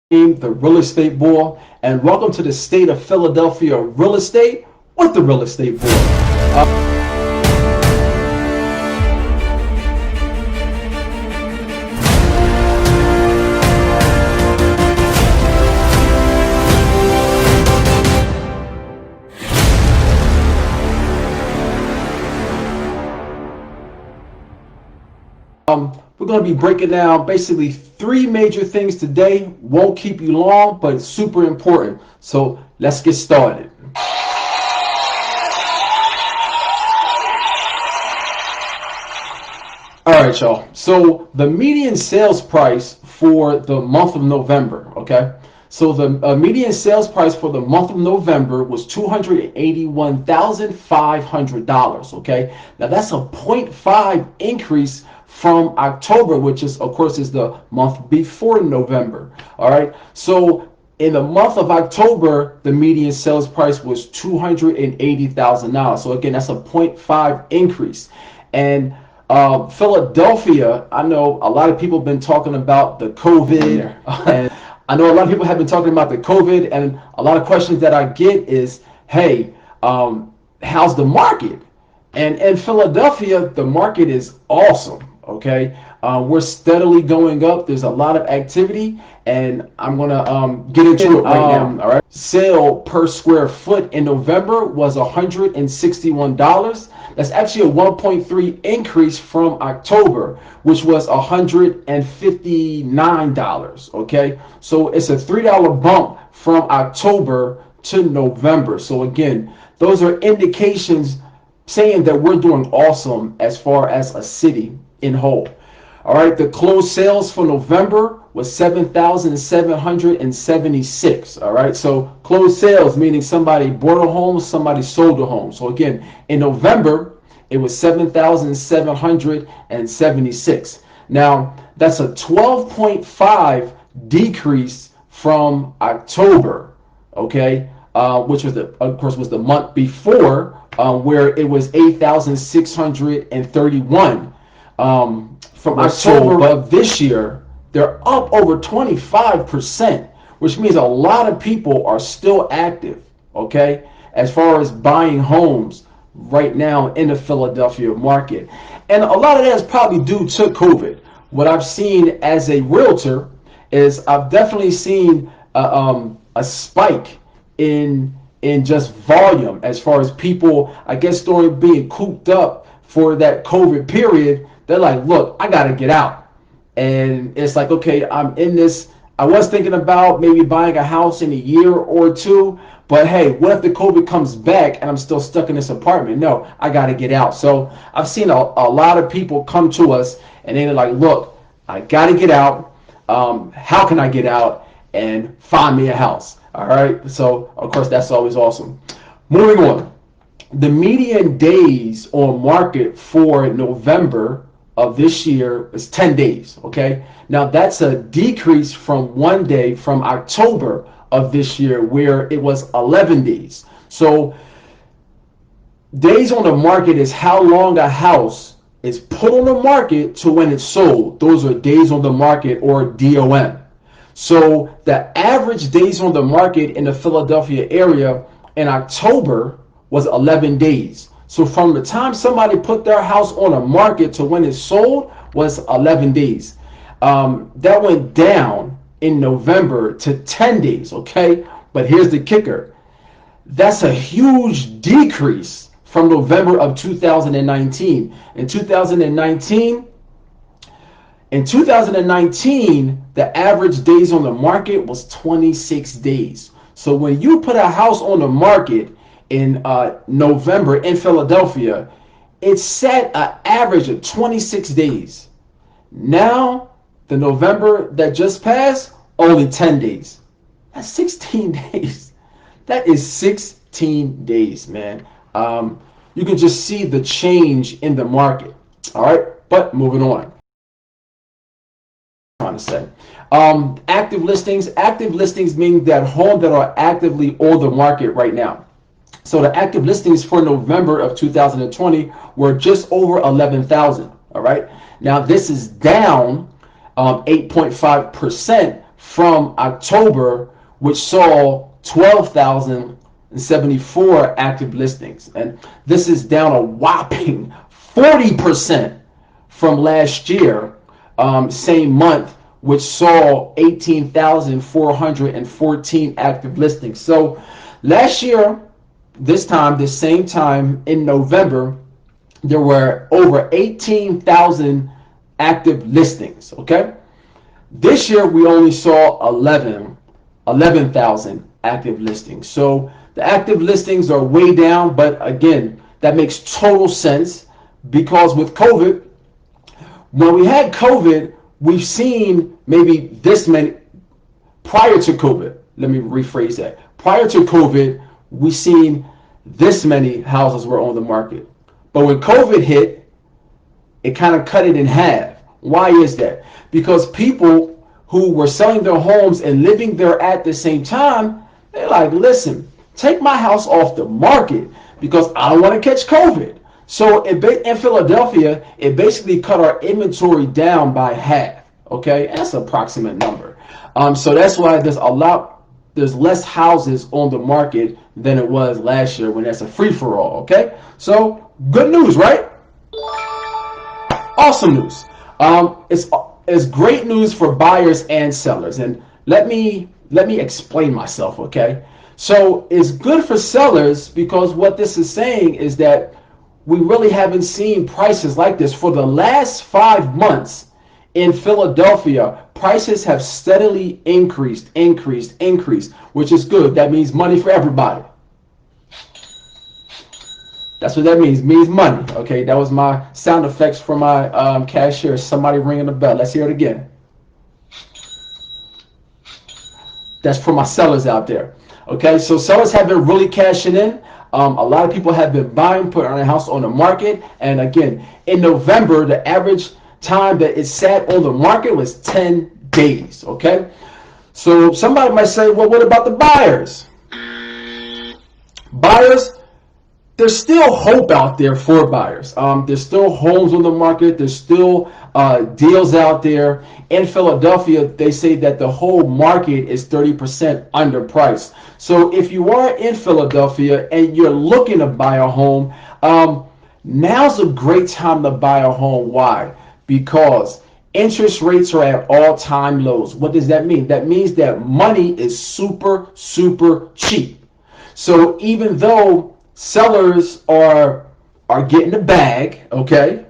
The real estate bull, and welcome to the state of Philadelphia real estate with the real estate bull. We're going to be breaking down basically three major things today. Won't keep you long, but it's super important. So let's get started. All right, y'all. So the median sales price for the month of November, okay? So the median sales price for the month of November was $281,500, okay? Now that's a 0.5 increase from October, which is, of course, is the month before November, all right? So in the month of October, the median sales price was $280,000. So again, that's a 0.5 increase. And Philadelphia, I know a lot of people have been talking about the COVID, and I know a lot of people have been talking about the COVID, and a lot of questions that I get is, hey, how's the market? And in Philadelphia, the market is awesome, okay? We're steadily going up. There's a lot of activity, and I'm going to get into it right now, all right? Sale per square foot in November was $161. That's actually a 1.3 increase from October, which was $159, okay? So it's a $3 bump from October to November. So again, those are indications saying that we're doing awesome as far as a city in whole. All right, the closed sales for November was 7,776. All right, so closed sales meaning somebody bought a home, somebody sold a home. So again, in November, it was 7,776. Now, that's a 12.5 decrease from October, okay, which was, of course, was the month before, where it was 8,631. From October of this year, they're up over 25%, which means a lot of people are still active, okay, as far as buying homes right now in the Philadelphia market. And a lot of that is probably due to COVID. What I've seen as a realtor is I've definitely seen a spike in just volume as far as people, I guess, during being cooped up for that COVID period. They're like, look, I got to get out. And it's like, okay, I'm in this. I was thinking about maybe buying a house in a year or two, but hey, what if the COVID comes back and I'm still stuck in this apartment? No, I got to get out. So I've seen a lot of people come to us and they're like, look, I got to get out. How can I get out and find me a house? All right. So, of course, that's always awesome. Moving on. The median days on market for November of this year is 10 days, okay? Now that's a decrease from 1 day from October of this year where it was 11 days. So days on the market is how long a house is put on the market to when it's sold. Those are days on the market, or DOM. So the average days on the market in the Philadelphia area in October was 11 days. So from the time somebody put their house on a market to when it's sold was 11 days. That went down in November to 10 days, okay? But here's the kicker. That's a huge decrease from November of 2019. In 2019, the average days on the market was 26 days. So when you put a house on the market in November in Philadelphia, it set an average of 26 days. Now, the November that just passed, only 10 days. That's 16 days. That is 16 days, man. You can just see the change in the market. All right, but moving on. Trying to say active listings mean that homes that are actively on the market right now. So the active listings for November of 2020 were just over 11,000. All right. Now this is down 8.5% from October, which saw 12,074 active listings. And this is down a whopping 40% from last year, same month, which saw 18,414 active listings. So last year, this same time in November, there were over 18,000 active listings, okay? This year, we only saw 11,000 active listings. So the active listings are way down, but again, that makes total sense because with COVID, when we had COVID, we've seen maybe this many, prior to COVID, let me rephrase that. Prior to COVID, we've seen this many houses were on the market. But when COVID hit, it kind of cut it in half. Why is that? Because people who were selling their homes and living there at the same time, they're like, listen, take my house off the market because I don't want to catch COVID. So in Philadelphia, it basically cut our inventory down by half. Okay, and that's an approximate number. So that's why there's less houses on the market than it was last year when that's a free-for-all. Okay, so good news, right? Awesome news. It's great news for buyers and sellers, and let me explain myself. Okay, so it's good for sellers because what this is saying is that we really haven't seen prices like this for the last 5 months. In Philadelphia, prices have steadily increased, which is good. That means money for everybody. That's what that means. It means money. Okay, that was my sound effects for my cashier. Somebody ringing the bell. Let's hear it again. That's for my sellers out there. Okay, so sellers have been really cashing in. A lot of people have been buying, putting their house on the market. And again, in November, the average time that it sat on the market was 10 days. Okay, so somebody might say, well, what about the buyers? Buyers, there's still hope out there for buyers. There's still homes on the market. There's still deals out there. In Philadelphia, they say that the whole market is 30% underpriced. So if you are in Philadelphia and you're looking to buy a home, now's a great time to buy a home. Why? Because interest rates are at all-time lows. What does that mean? That means that money is super, super cheap. So even though sellers are getting the bag, okay?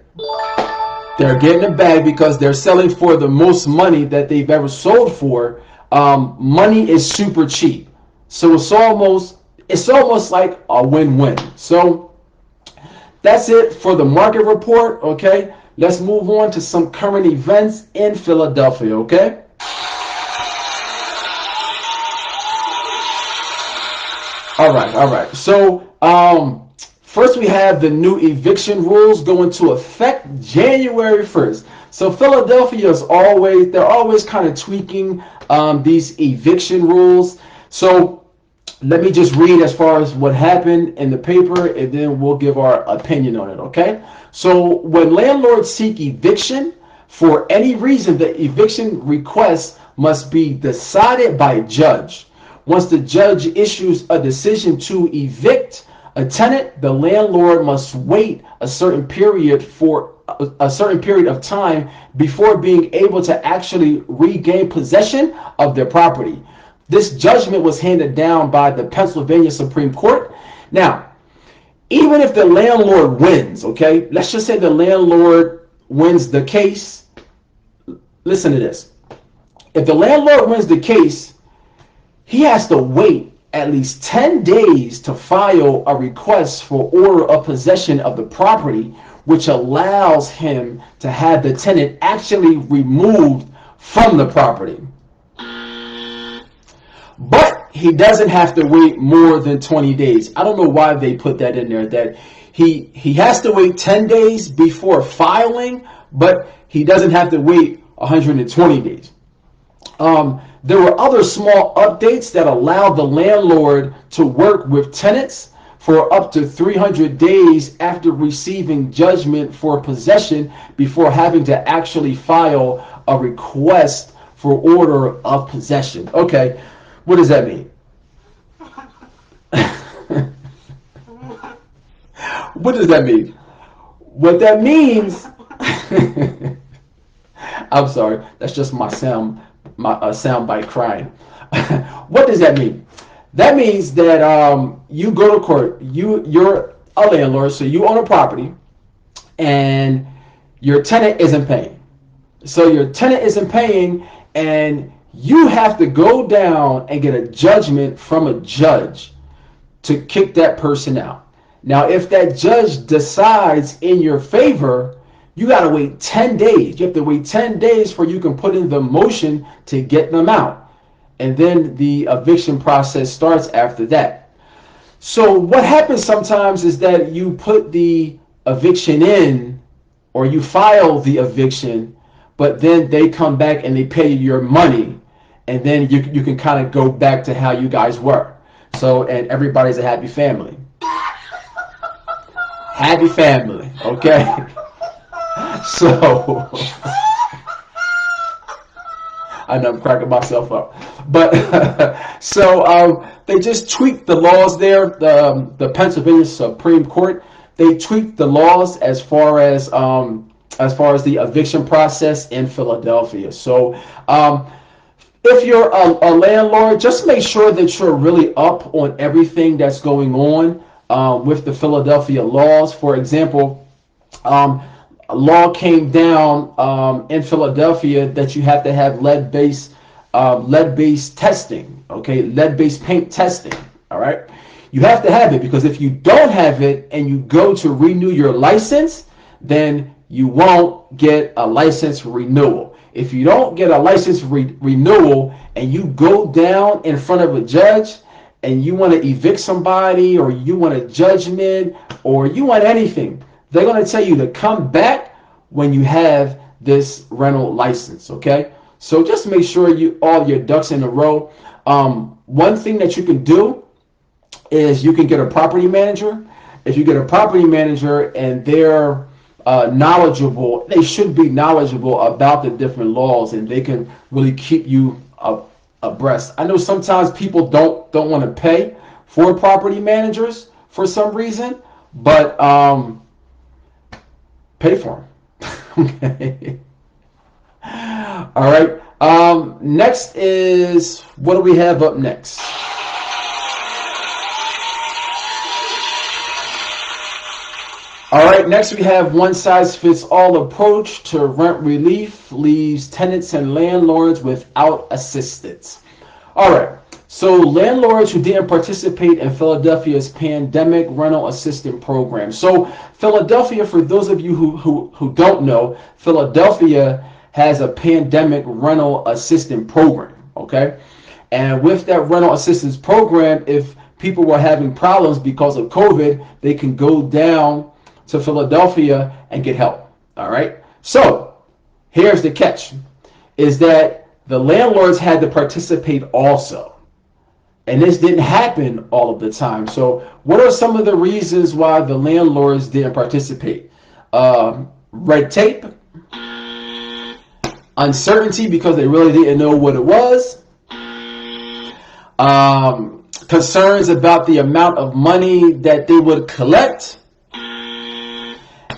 They're getting the bag because they're selling for the most money that they've ever sold for. Money is super cheap. So it's almost like a win-win. So that's it for the market report, okay? Let's move on to some current events in Philadelphia, okay? All right. So first we have the new eviction rules go into effect January 1st. So Philadelphia is they're always kind of tweaking these eviction rules. So let me just read as far as what happened in the paper, and then we'll give our opinion on it, okay? So when landlords seek eviction for any reason, the eviction request must be decided by a judge. Once the judge issues a decision to evict a tenant, the landlord must wait a certain period of time before being able to actually regain possession of their property. This judgment was handed down by the Pennsylvania Supreme Court. Now, even if the landlord wins, okay, let's just say the landlord wins the case. Listen to this. If the landlord wins the case, he has to wait at least 10 days to file a request for order of possession of the property, which allows him to have the tenant actually removed from the property. But he doesn't have to wait more than 20 days. I don't know why they put that in there, that he has to wait 10 days before filing, but he doesn't have to wait 120 days. There were other small updates that allowed the landlord to work with tenants for up to 300 days after receiving judgment for possession before having to actually file a request for order of possession. Okay, what does that mean? What does that mean? What that means, I'm sorry, that's just my sound bite crying. What does that mean? That means that you go to court. You're a landlord, so you own a property, and your tenant isn't paying. So your tenant isn't paying, and you have to go down and get a judgment from a judge to kick that person out. Now, if that judge decides in your favor, you got to wait 10 days. You have to wait 10 days for you can put in the motion to get them out. And then the eviction process starts after that. So what happens sometimes is that you put the eviction in, or you file the eviction, but then they come back and they pay you your money, and then you can kind of go back to how you guys were. So, and everybody's a happy family. Happy family, okay? So, I know I'm cracking myself up. But, they just tweaked the laws there, the Pennsylvania Supreme Court. They tweaked the laws as far as the eviction process in Philadelphia. So, if you're a landlord, just make sure that you're really up on everything that's going on with the Philadelphia laws. For example, a law came down in Philadelphia that you have to have lead-based testing, okay, lead-based paint testing, all right? You have to have it, because if you don't have it and you go to renew your license, then you won't get a license renewal. If you don't get a license renewal and you go down in front of a judge and you want to evict somebody, or you want a judgment, or you want anything, they're going to tell you to come back when you have this rental license, okay? So just make sure all your ducks in a row. One thing that you can do is you can get a property manager. If you get a property manager and they're knowledgeable, they should be knowledgeable about the different laws, and they can really keep you abreast. I know sometimes people don't want to pay for property managers for some reason, but pay for them. Okay. All right. Next is, what do we have up next? All right, next we have one-size-fits-all approach to rent relief leaves tenants and landlords without assistance. All right, so landlords who didn't participate in Philadelphia's pandemic rental assistance program. So Philadelphia, for those of you who don't know, Philadelphia has a pandemic rental assistance program, okay? And with that rental assistance program, if people were having problems because of COVID, they can go down to Philadelphia and get help. All right. So here's the catch, is that the landlords had to participate also. And this didn't happen all of the time. So what are some of the reasons why the landlords didn't participate? Red tape, uncertainty because they really didn't know what it was, concerns about the amount of money that they would collect,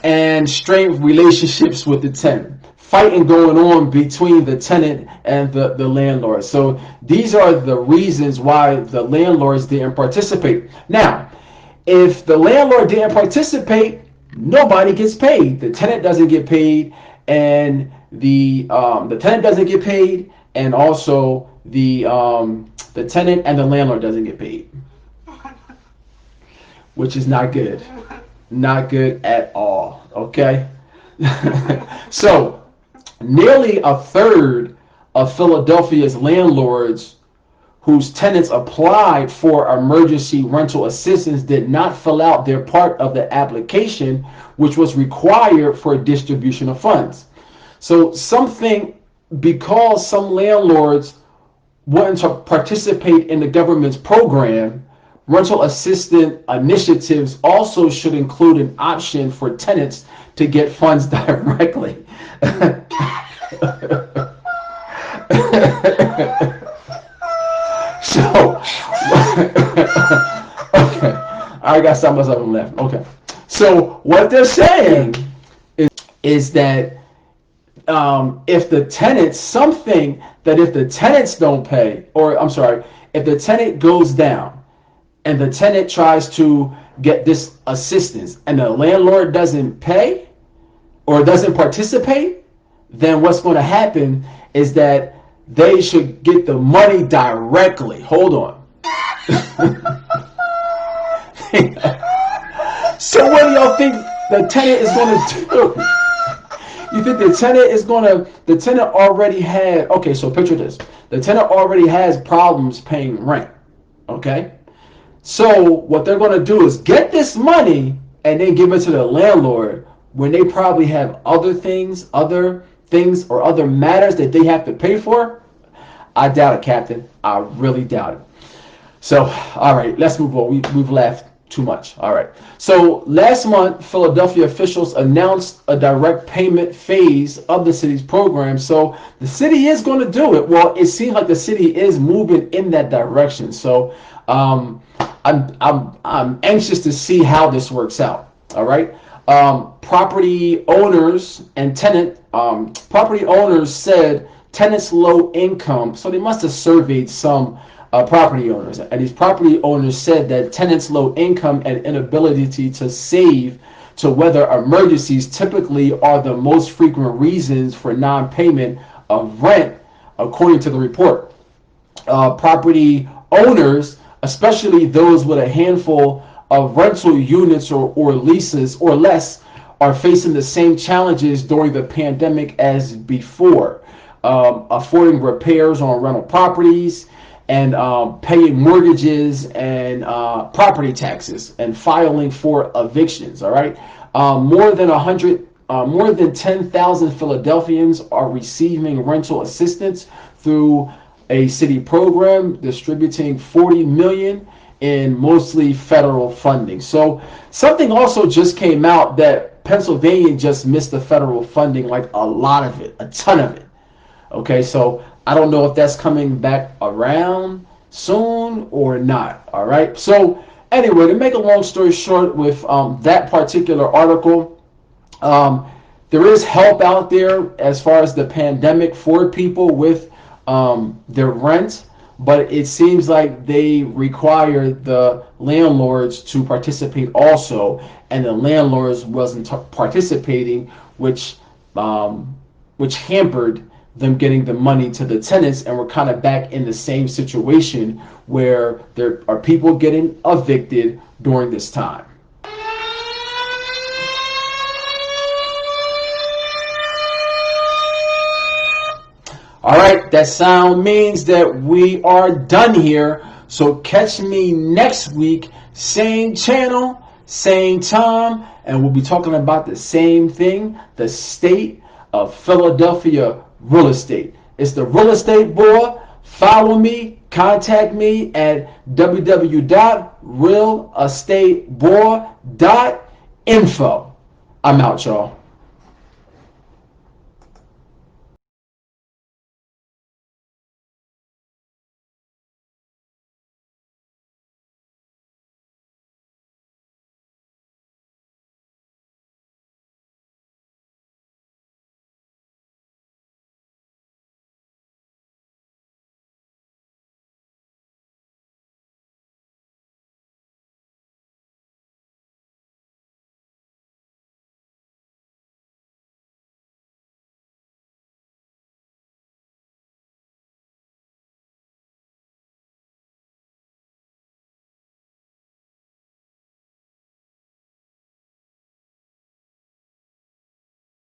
and strained relationships with the tenant. Fighting going on between the tenant and the landlord. So these are the reasons why the landlords didn't participate. Now, if the landlord didn't participate, nobody gets paid. The tenant doesn't get paid, and the tenant doesn't get paid, and also the tenant and the landlord doesn't get paid, which is not good. Not good at all, okay? So, nearly a third of Philadelphia's landlords whose tenants applied for emergency rental assistance did not fill out their part of the application, which was required for distribution of funds. So, because some landlords wanted to participate in the government's program, rental assistance initiatives also should include an option for tenants to get funds directly. So, okay, I got some myself left. Okay, so what they're saying is that if the tenants, something that if the tenants don't pay, or I'm sorry, if the tenant goes down and the tenant tries to get this assistance and the landlord doesn't pay or doesn't participate, then what's going to happen is that they should get the money directly. Hold on. So what do y'all think the tenant is going to do? You think the tenant already had, okay, so picture this. The tenant already has problems paying rent, okay? So what they're going to do is get this money and then give it to the landlord when they probably have other things or other matters that they have to pay for. I doubt it, Captain. I really doubt it. So, all right, let's move on. We've laughed too much. All right. So last month, Philadelphia officials announced a direct payment phase of the city's program. So the city is going to do it. Well, it seems like the city is moving in that direction. So I'm anxious to see how this works out. All right. Property owners said tenants low income, so they must have surveyed some property owners, and these property owners said that tenants low income and inability to save to weather emergencies typically are the most frequent reasons for non-payment of rent, according to the report. Property owners, especially those with a handful of rental units or leases or less, are facing the same challenges during the pandemic as before, affording repairs on rental properties and paying mortgages and property taxes and filing for evictions. All right, more than 10,000 Philadelphians are receiving rental assistance through a city program distributing 40 million in mostly federal funding. So something also just came out that Pennsylvania just missed the federal funding, like a lot of it, a ton of it. Okay, so I don't know if that's coming back around soon or not. All right. So anyway, to make a long story short with that particular article, there is help out there as far as the pandemic for people with their rent, but it seems like they require the landlords to participate also, and the landlords wasn't participating, which hampered them getting the money to the tenants, and we're kind of back in the same situation where there are people getting evicted during this time. All right, that sound means that we are done here. So catch me next week, same channel, same time, and we'll be talking about the same thing, the state of Philadelphia real estate. It's the Real Estate Boy. Follow me, contact me at www.realestateboy.info. I'm out, y'all.